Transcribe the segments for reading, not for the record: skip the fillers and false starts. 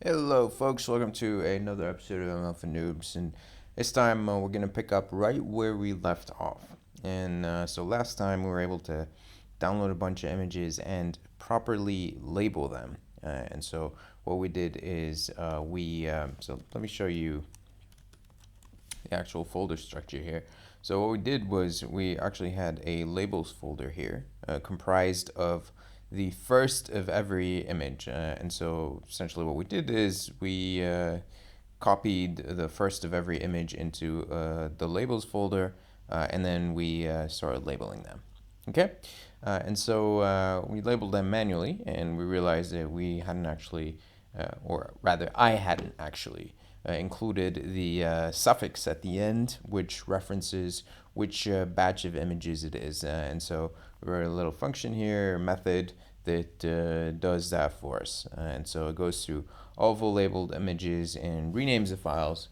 Hello, folks. Welcome to another episode of Alpha Noobs, and this time we're gonna pick up right where we left off. And so last time we were able to download a bunch of images and properly label them. And so what we did is so let me show you the actual folder structure here. So what we did was we actually had a labels folder here comprised of the first of every image. And so essentially what we did is we copied the first of every image into the labels folder, and then we started labeling them. Okay? And so we labeled them manually, and we realized that we hadn't actually, or rather, I hadn't actually included the suffix at the end, which references which batch of images it is. And so we wrote a little function here, a method that does that for us. And so it goes through all the labeled images and renames the files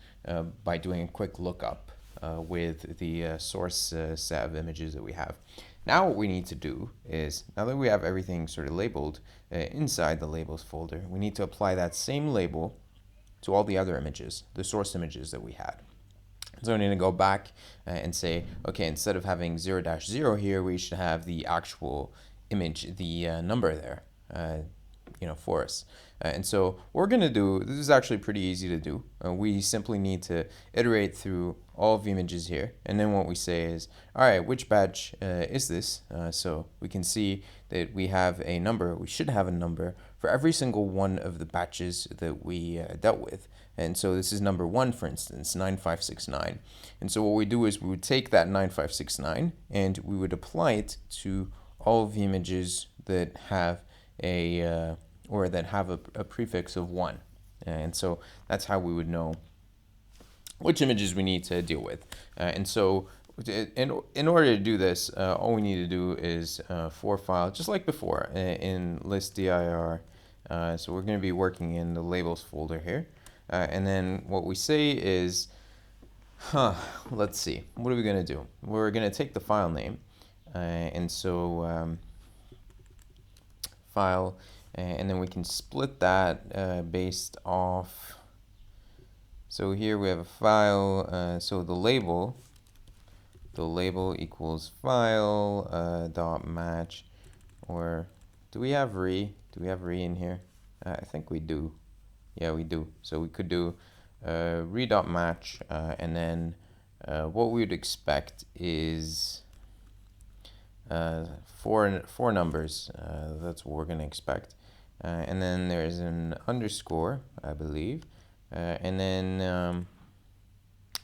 by doing a quick lookup with the source set of images that we have. Now what we need to do is, now that we have everything sort of labeled inside the labels folder, we need to apply that same label to all the other images, the source images that we had. So we need to go back and say, okay, instead of having 0-0 here, we should have the actual image, the number there, for us. And so what we're going to do, this is actually pretty easy to do. We simply need to iterate through all of the images here. And then what we say is, all right, which batch is this? So we can see that we have a number, we should have a number for every single one of the batches that we dealt with. And so this is number 1, for instance, 9569. And so what we do is we would take that 9569 and we would apply it to all of the images that have a prefix of 1. And so that's how we would know which images we need to deal with. And so in order to do this, all we need to do is for file, just like before in list dir. So we're going to be working in the labels folder here. And then what we say is, let's see, what are we going to do? We're going to take the file name. And so file, and then we can split that based off. So here we have a file, so the label equals file dot match, or do we have re? Do we have re in here? I think we do. Yeah, we do. So we could do re dot match, and then what we would expect is four numbers. That's what we're going to expect. And then there's an underscore, I believe. And then,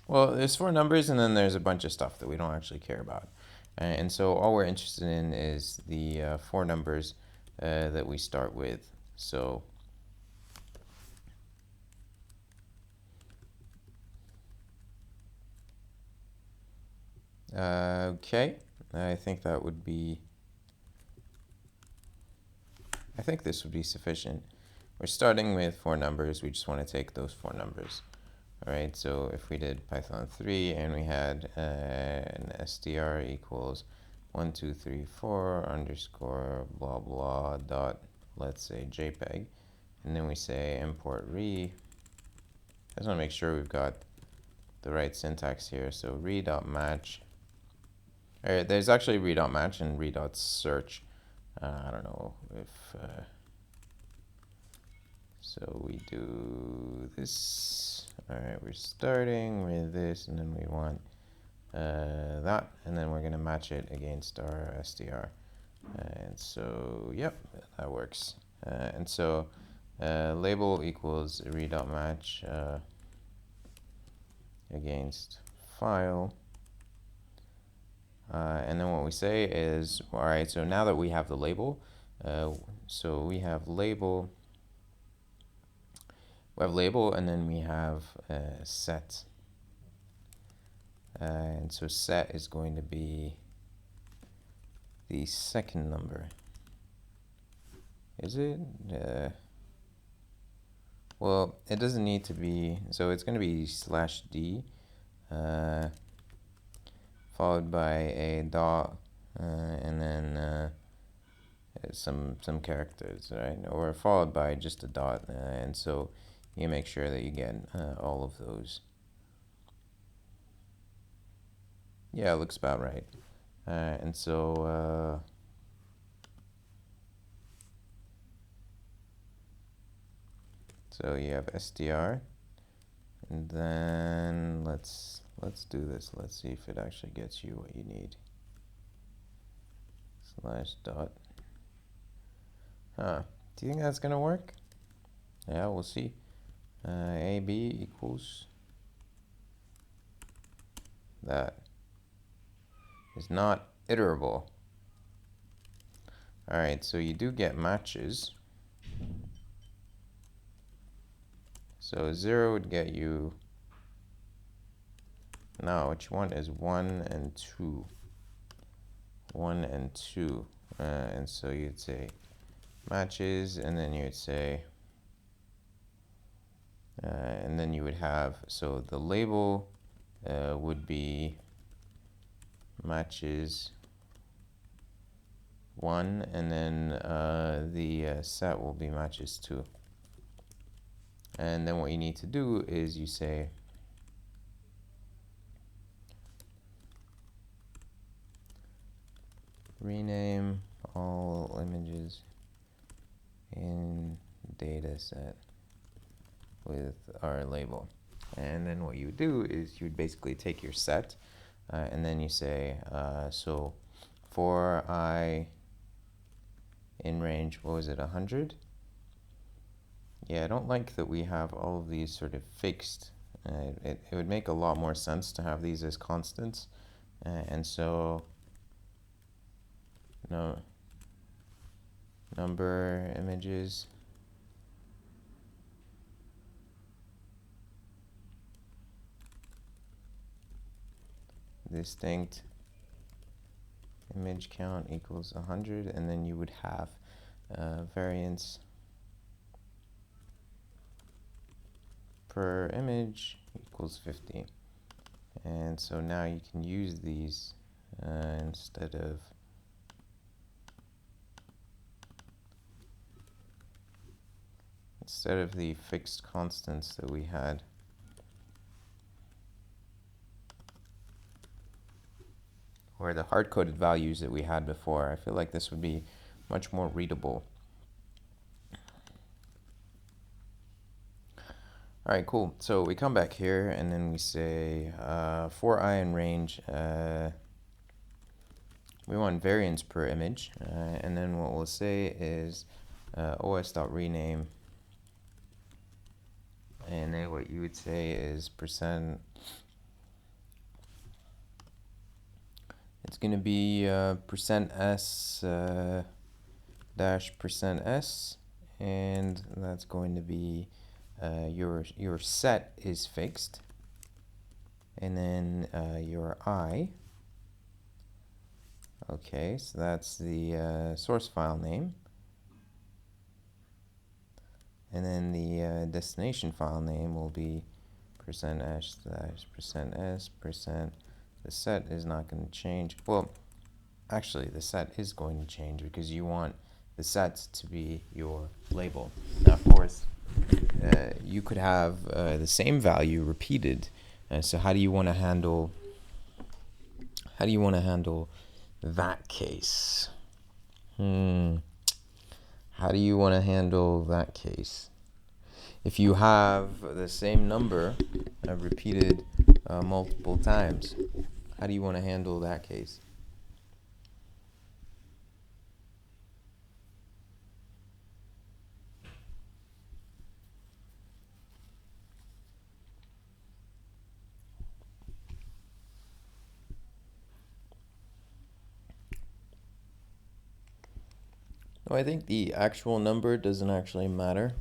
well, there's 4 numbers, and then there's a bunch of stuff that we don't actually care about. And so all we're interested in is the 4 numbers that we start with. So okay, I think this would be sufficient. We're starting with 4 numbers. We just want to take those 4 numbers. All right, so if we did Python 3 and we had an str equals 1, 2, 3, 4 underscore blah blah dot, let's say JPEG, and then we say import re. I just want to make sure we've got the right syntax here. So re dot match. All right, there's actually re dot match and re dot search. I don't know if so we do this. All right, we're starting with this, and then we want that, and then we're going to match it against our str. And so, yep, that works. And so label equals re.match against file. And then what we say is, all right, so now that we have the label, so we have label. We have label, and then we have set. And so set is going to be the second number. Is it? Well, it doesn't need to be, so it's going to be /d followed by a dot and then some characters, right? Or followed by just a dot. And so you make sure that you get all of those. Yeah, it looks about right. And so so you have str, and then let's do this. Let's see if it actually gets you what you need. Slash dot. Huh? Do you think that's gonna work? Yeah, we'll see. AB equals that is not iterable. All right, so you do get matches. So 0 would get you. No, what you want is 1 and 2. 1 and 2. And so you'd say matches, and then you'd say, and then you would have, so the label would be matches 1, and then the set will be matches 2. And then what you need to do is you say rename all images in data set with our label. And then what you would do is you would basically take your set and then you say, so for I in range, what was it, 100? Yeah, I don't like that we have all of these sort of fixed. It would make a lot more sense to have these as constants. And so no number images distinct image count equals 100, and then you would have variance per image equals 50. And so now you can use these instead of the fixed constants that we had. Or the hard-coded values that we had before. I feel like this would be much more readable. All right, cool. So we come back here and then we say for I in range, we want variance per image. And then what we'll say is os.rename. And then what you would say is percent. It's going to be percent %s dash percent %s, and that's going to be your set is fixed, and then your I. Okay, so that's the source file name, and then the destination file name will be percent %s dash percent %s percent. The set is not going to change. Well, actually, the set is going to change because you want the set to be your label. Now, of course, you could have the same value repeated. So how do you want to handle that case? How do you want to handle that case? If you have the same number repeated multiple times, how do you want to handle that case? No, I think the actual number doesn't actually matter.